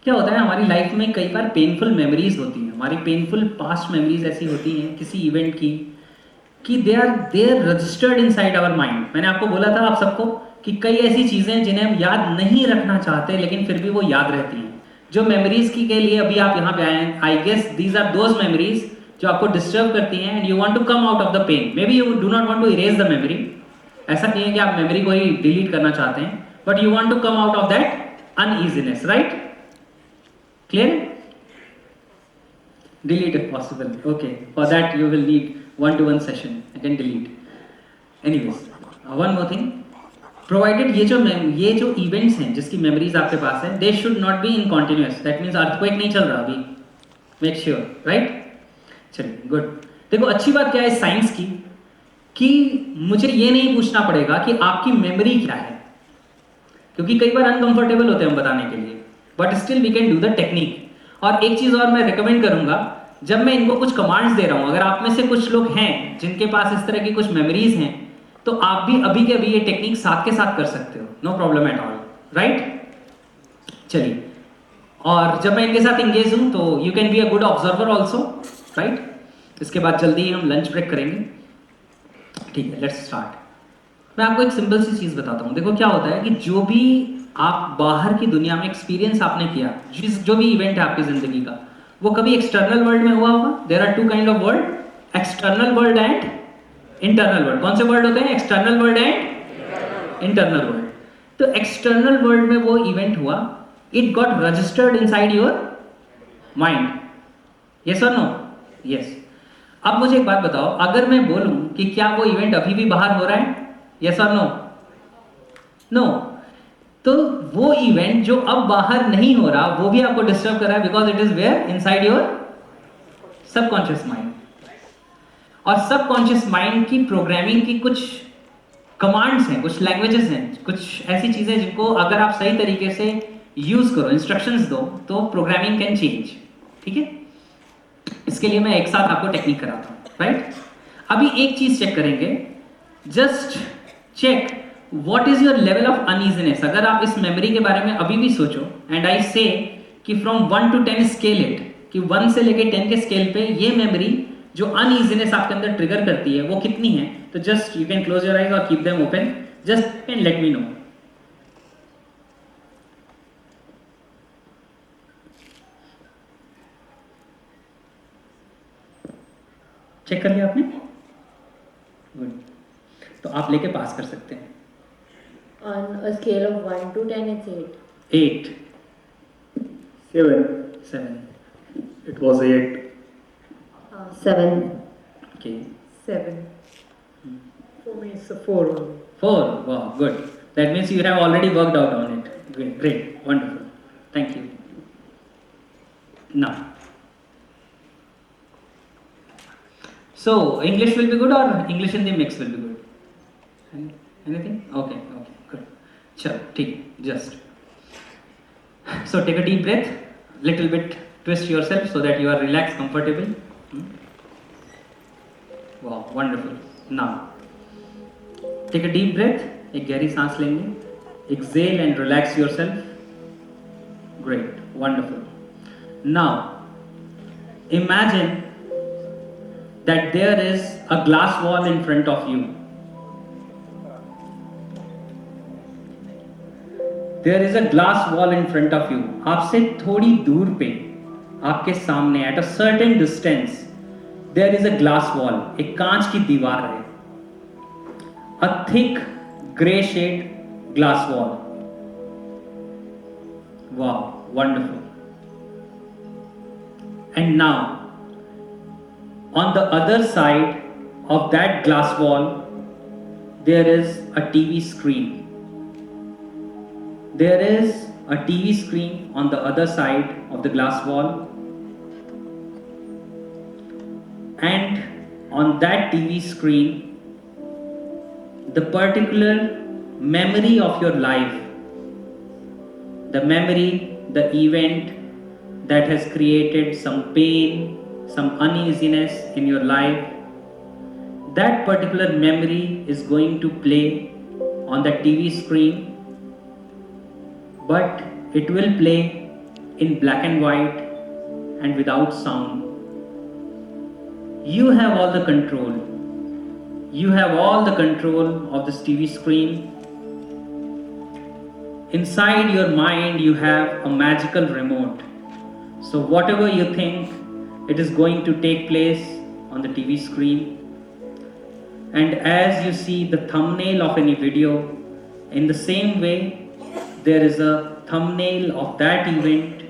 क्या होता है हमारी लाइफ में कई बार पेनफुल मेमोरीज होती हैं, हमारी पेनफुल पास्ट मेमोरीज ऐसी होती हैं किसी इवेंट की कि they are registered inside our mind. मैंने आपको बोला था आप सबको कि कई ऐसी चीज़ें हैं जिन्हें हम याद नहीं रखना चाहते लेकिन फिर भी वो याद रहती हैं। जो मेमोरीज की के लिए अभी आप यहाँ पे आए हैं, I guess these are those memories जो आपको डिस्टर्ब करती हैं and you want to come out of the pain. Maybe you do not want to erase the memory, ऐसा नहीं है कि आप मेमोरी को ही डिलीट करना चाहते हैं, but you want to come out of that uneasiness, right? Clear? Delete if possible. Okay. For that you will need one-to-one session. I can delete. Anyways, one more thing. Provided ये जो events हैं जिसकी memories आपके पास है, they should not be in continuous. That means earthquake नहीं चल रहा अभी. Make sure, right? चलिए, good. देखो अच्छी बात क्या है साइंस की कि मुझे ये नहीं पूछना पड़ेगा कि आपकी मेमोरी क्या है, क्योंकि कई बार अनकंफर्टेबल होते हैं हम बताने के लिए, but still we can do the technique. और एक चीज़ और मैं रिकमेंड करूंगा, जब मैं इनको कुछ कमांड्स दे रहा हूं, अगर आप में से कुछ लोग हैं जिनके पास इस तरह की कुछ मेमोरीज हैं, तो आप भी अभी के अभी ये टेक्निक साथ के साथ कर सकते हो, no problem at all, right? चलिए, और जब मैं इनके साथ इंगेज हूं तो you can be a good observer also, right? इसके बाद जल्दी ही हम लंच ब्रेक करेंगे, ठीक है? Let's start. मैं आपको एक सिंपल सी चीज़ बताता हूँ। देखो क्या होता है कि जो भी आप बाहर की दुनिया में एक्सपीरियंस आपने किया, जो भी इवेंट है आपकी जिंदगी का, वो कभी एक्सटर्नल वर्ल्ड में हुआ होगा। There are two kind of world, external world and internal world. कौन से वर्ल्ड होते हैं? External world and internal world. तो एक्सटर्नल वर्ल्ड में वो इवेंट हुआ, it got registered inside your mind, yes और नो? यस। अब मुझे एक बात बताओ, अगर मैं बोलूं कि क्या वो इवेंट अभी भी बाहर हो रहा है, यस और नो? नो। तो वो इवेंट जो अब बाहर नहीं हो रहा वो भी आपको डिस्टर्ब कर रहा है, because it is where inside your subconscious mind. और सबकॉन्शियस माइंड की प्रोग्रामिंग की कुछ कमांड्स हैं, कुछ लैंग्वेजेस हैं, कुछ ऐसी चीजें जिनको अगर आप सही तरीके से यूज करो, इंस्ट्रक्शंस दो, तो प्रोग्रामिंग कैन चेंज, ठीक है? इसके लिए मैं एक साथ आपको टेक्निक कराता हूं, राइट? अभी एक चीज चेक करेंगे, just check what is your level of uneasiness. अगर आप इस मेमोरी के बारे में अभी भी सोचो एंड आई से कि फ्रॉम 1 to 10 स्केल इट, कि 1 से लेके 10 के स्केल पे ये मेमोरी जो अनईजीनेस आपके अंदर ट्रिगर करती है वो कितनी है, तो just you can close your eyes और keep them open, just can let me know. Check कर लिया आपने? गुड। तो आप लेके पास कर सकते हैं। On a scale of 1 to 10, it's 8. 8. 7. It was 8. 7. Okay. 7. For me, it's a 4 only. 4. Wow, good. That means you have already worked out on it. Great. Wonderful. Thank you. Now. So, English will be good or English in the mix will be good? Anything? Okay. Good. Chalo, ठीक, just. So take a deep breath, little bit twist yourself so that you are relaxed, comfortable. Wow, wonderful. Now, take a deep breath, एक गहरी सांस लेंगे, exhale and relax yourself. Great, wonderful. Now, imagine that there is a glass wall in front of you. There is a glass wall in front of you. आपसे थोड़ी दूर पे, आपके सामने, at a certain distance, there is a glass wall. एक कांच की दीवार है. A thick grey shade glass wall. Wow, wonderful. And now, on the other side of that glass wall, there is a TV screen. There is a TV screen on the other side of the glass wall, and on that TV screen, the particular memory of your life, the memory, the event that has created some pain, some uneasiness in your life, that particular memory is going to play on the TV screen, but it will play in black and white and without sound. You have all the control. You have all the control of this TV screen. Inside your mind, you have a magical remote. So whatever you think, it is going to take place on the TV screen. And as you see the thumbnail of any video, in the same way, there is a thumbnail of that event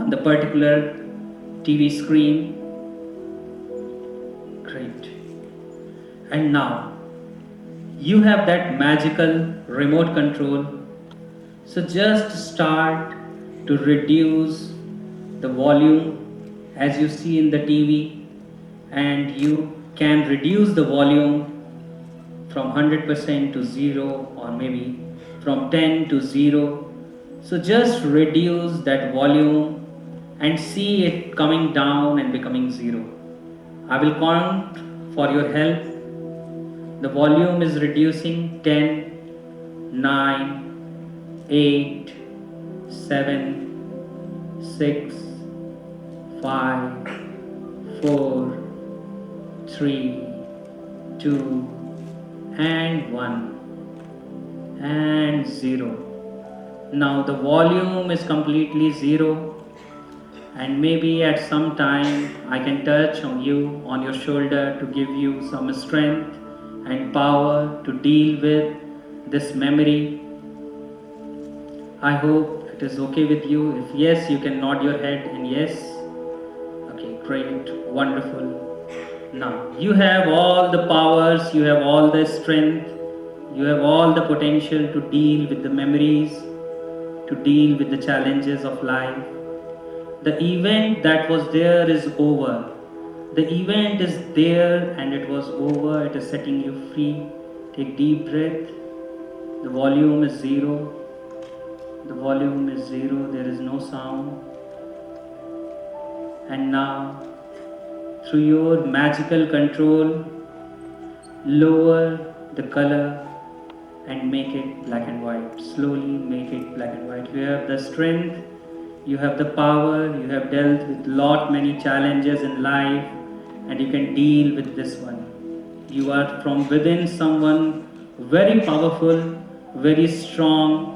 on the particular TV screen. Great. And now, you have that magical remote control. So just start to reduce the volume as you see in the TV, and you can reduce the volume from 100% to 0, or maybe from 10 to 0. So just reduce that volume and see it coming down and becoming 0. I will count for your help. The volume is reducing. 10, 9, 8, 7, 6, 5, 4, 3, 2, and 1, and 0. Now the volume is completely 0, and maybe at some time I can touch on you, on your shoulder, to give you some strength and power to deal with this memory. I hope it is okay with you. If yes, you can nod your head and yes. Okay, great, wonderful. Now, you have all the powers, you have all the strength, you have all the potential to deal with the memories, to deal with the challenges of life. The event that was there is over. The event is there and it was over. It is setting you free. Take deep breath. The volume is 0. The volume is 0. There is no sound. And now, through your magical control, lower the color and make it black and white. Slowly make it black and white. You have the strength, you have the power, you have dealt with many challenges in life, and you can deal with this one. You are from within someone very powerful, very strong.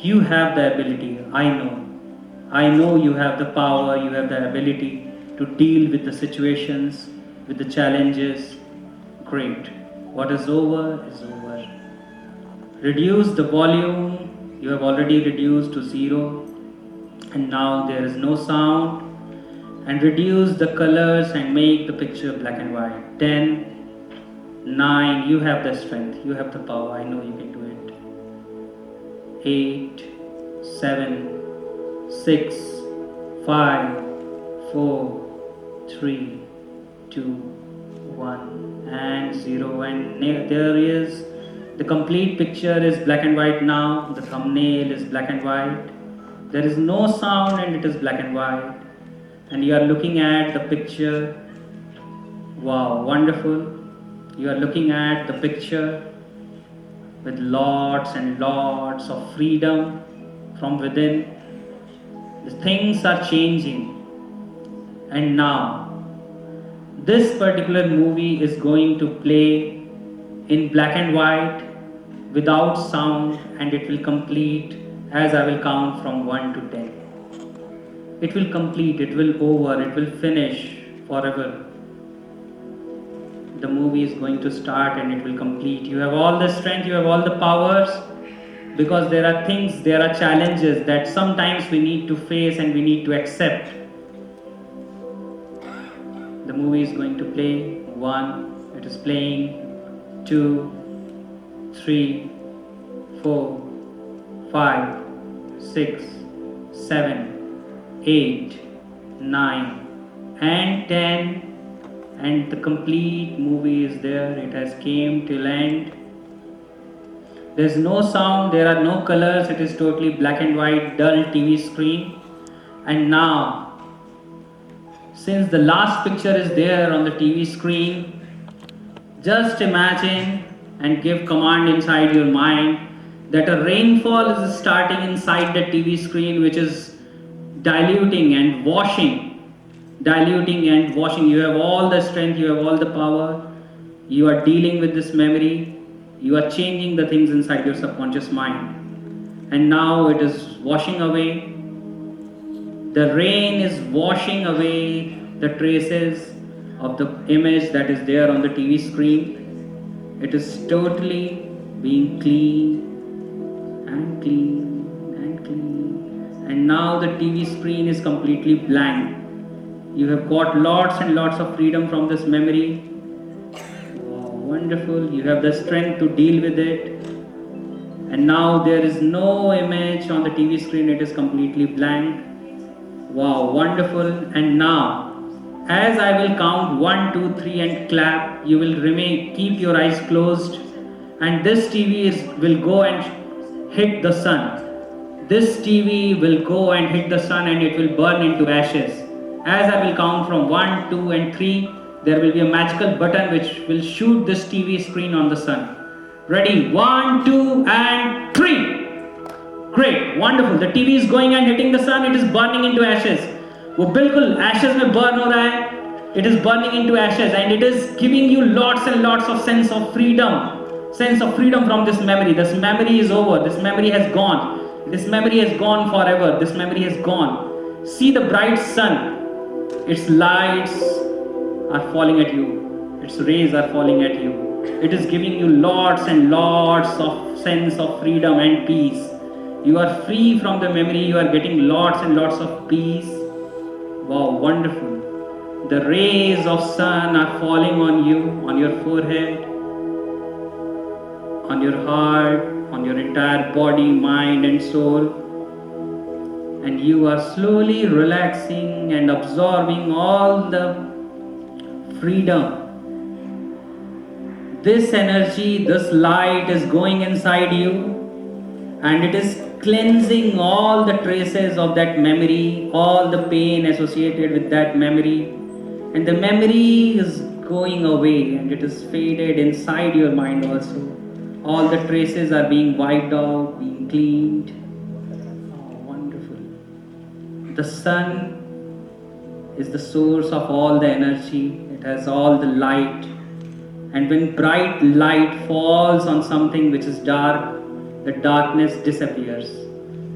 You have the ability, I know. I know you have the power, you have the ability to deal with the situations, with the challenges. Great. What is over is over. Reduce the volume. You have already reduced to 0, and now there is no sound. And reduce the colors and make the picture black and white. 10, 9, you have the strength, you have the power, I know you can do it. 8, 7, 6, 5, 4, 3, 2, 1, and 0. And there is the complete picture is black and white now. The thumbnail is black and white. There is no sound and it is black and white. And you are looking at the picture. Wow, wonderful. You are looking at the picture with lots and lots of freedom from within. The things are changing. And now, this particular movie is going to play in black and white without sound, and it will complete as I will count from 1 to 10. It will complete, it will over, it will finish forever. The movie is going to start and it will complete. You have all the strength, you have all the powers, because there are things, there are challenges that sometimes we need to face and we need to accept. The movie is going to play. 1, it is playing. 2, 3, 4, 5, 6, 7, 8, 9, and 10, and the complete movie is there. It has came till end. There is no sound, there are no colors, it is totally black and white, dull TV screen. And now, since the last picture is there on the TV screen, just imagine and give command inside your mind that a rainfall is starting inside the TV screen, which is diluting and washing. Diluting and washing. You have all the strength, you have all the power. You are dealing with this memory. You are changing the things inside your subconscious mind. And now it is washing away. The rain is washing away the traces of the image that is there on the TV screen. It is totally being clean and clean and clean. And now the TV screen is completely blank. You have got lots and lots of freedom from this memory. Wow, wonderful. You have the strength to deal with it. And now there is no image on the TV screen. It is completely blank. Wow, wonderful. And now, as I will count 1, 2, 3 and clap, you will keep your eyes closed, and this TV will go and hit the sun. This TV will go and hit the sun and it will burn into ashes. As I will count from 1, 2 and 3, there will be a magical button which will shoot this TV screen on the sun. Ready? 1, 2 and 3. Great, wonderful. The TV is going and hitting the sun. It is burning into ashes. वो बिल्कुल ashes में burn हो रहा है. It is burning into ashes and it is giving you lots and lots of sense of freedom. Sense of freedom from this memory. This memory is over. This memory has gone. This memory has gone forever. This memory has gone. See the bright sun. Its lights are falling at you. Its rays are falling at you. It is giving you lots and lots of sense of freedom and peace. You are free from the memory. You are getting lots and lots of peace. Wow, wonderful. The rays of sun are falling on you, on your forehead, on your heart, on your entire body, mind and soul. And you are slowly relaxing and absorbing all the freedom. This energy, this light is going inside you and it is cleansing all the traces of that memory, all the pain associated with that memory. And the memory is going away and it is faded inside your mind also. All the traces are being wiped out, being cleaned. Oh, wonderful. The sun is the source of all the energy. It has all the light. And when bright light falls on something which is dark, the darkness disappears.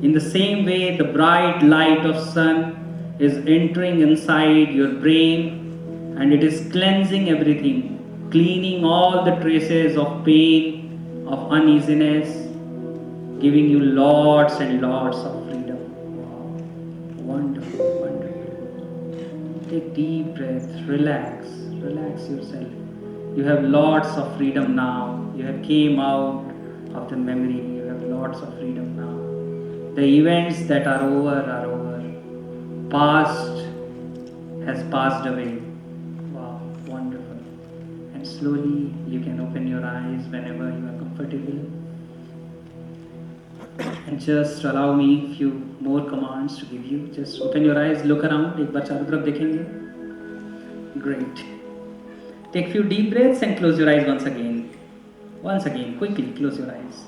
In the same way, the bright light of sun is entering inside your brain and it is cleansing everything, cleaning all the traces of pain, of uneasiness, giving you lots and lots of freedom. Wow. Wonderful, wonderful. Take deep breath, relax yourself. You have lots of freedom now. You have came out of the memory. You have lots of freedom now. The events that are over are over. Past has passed away. Wow, wonderful. And slowly you can open your eyes whenever you are comfortable. And just allow me a few more commands to give you. Just open your eyes, look around. एक बार चारों तरफ देखेंगे. Great. Take few deep breaths and close your eyes once again. Once again, quickly close your eyes.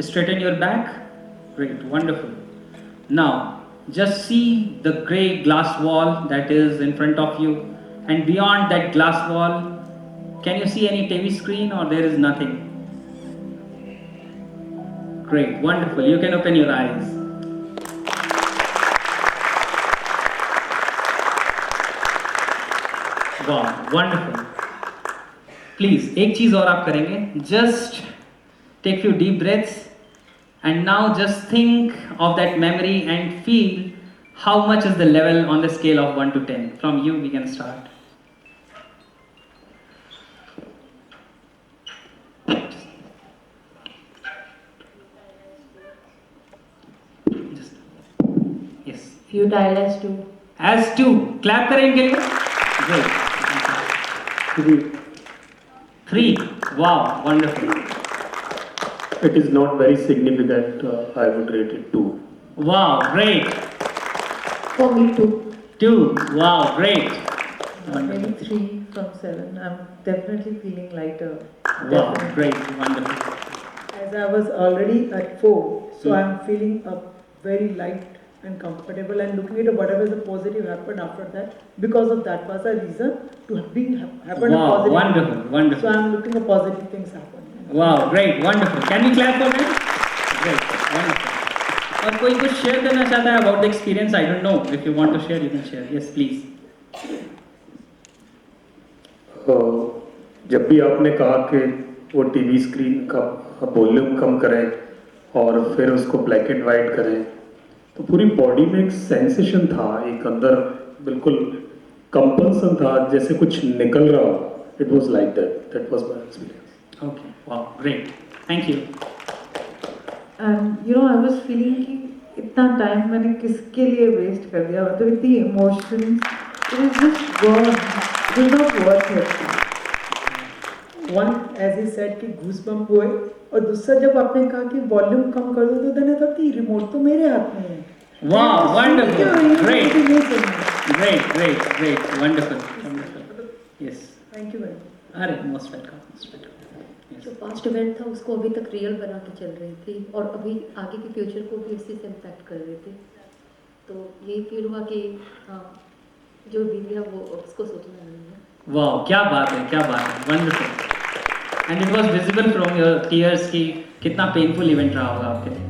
Straighten your back. Great, wonderful. Now, just see the grey glass wall that is in front of you. And beyond that glass wall, can you see any TV screen or there is nothing? Great, wonderful. You can open your eyes. Wow, wonderful. Please, एक चीज और आप करेंगे. Just take few deep breaths and now just think of that memory and feel how much is the level on the scale of 1 to 10. From you we can start. Yes. Futile as 2. As 2. Clap करें इनके लिए. Great. 3. Wow, wonderful. It is not very significant. I would rate it 2. Wow, great. For me 2. 2. Wow, great. Maybe 3 from 7. I'm definitely feeling lighter. Wow, Definitely. great, wonderful. As I was already at 4, so I'm feeling up very light and comfortable, and looking at whatever the positive happened after that, because of that was a reason to happen a Wow, positive. wonderful, wonderful. So I'm looking at positive things happen. Wow, great, wonderful. Can we clap for that? Great, wonderful. और कोई कुछ share करना चाहता है about the experience? I don't know. If you want to share, you can share. Yes, please. जब भी आपने कहा कि वो टीवी स्क्रीन का वॉल्यूम कम करें और फिर उसको ब्लैक एंड वाइट करें, तो पूरी बॉडी में एक सेंसेशन था, एक अंदर बिल्कुल कंपल्सन था, जैसे कुछ निकल रहा हो. It was like that was my experience. Okay, wow, great. Thank you. And I was feeling कि इतना टाइम मैंने किसके लिए वेस्ट कर दिया, मतलब इतनी emotions, it is just gone, it is not worth it. One, as he said, कि goosebump हुए, और दूसरा जब आपने कहा कि वॉल्यूम कम कर दो, तो then I thought कि रिमोट तो मेरे हाथ में है. Wow, wonderful, great, Great. great, wonderful, wonderful. Yes. Thank you very much. अरे most welcome, most welcome. जो पास्ट इवेंट था उसको अभी तक रियल बना के चल रही थी, और अभी आगे के फ्यूचर को भी इसी से इम्पैक्ट कर रही थी. तो यही फील हुआ कि हाँ, जो बीत गया वो उसको सोचना नहीं है. Wow, क्या बात है, क्या बात है, wonderful. And it was visible from your tears कि कितना painful event रहा होगा आपके लिए.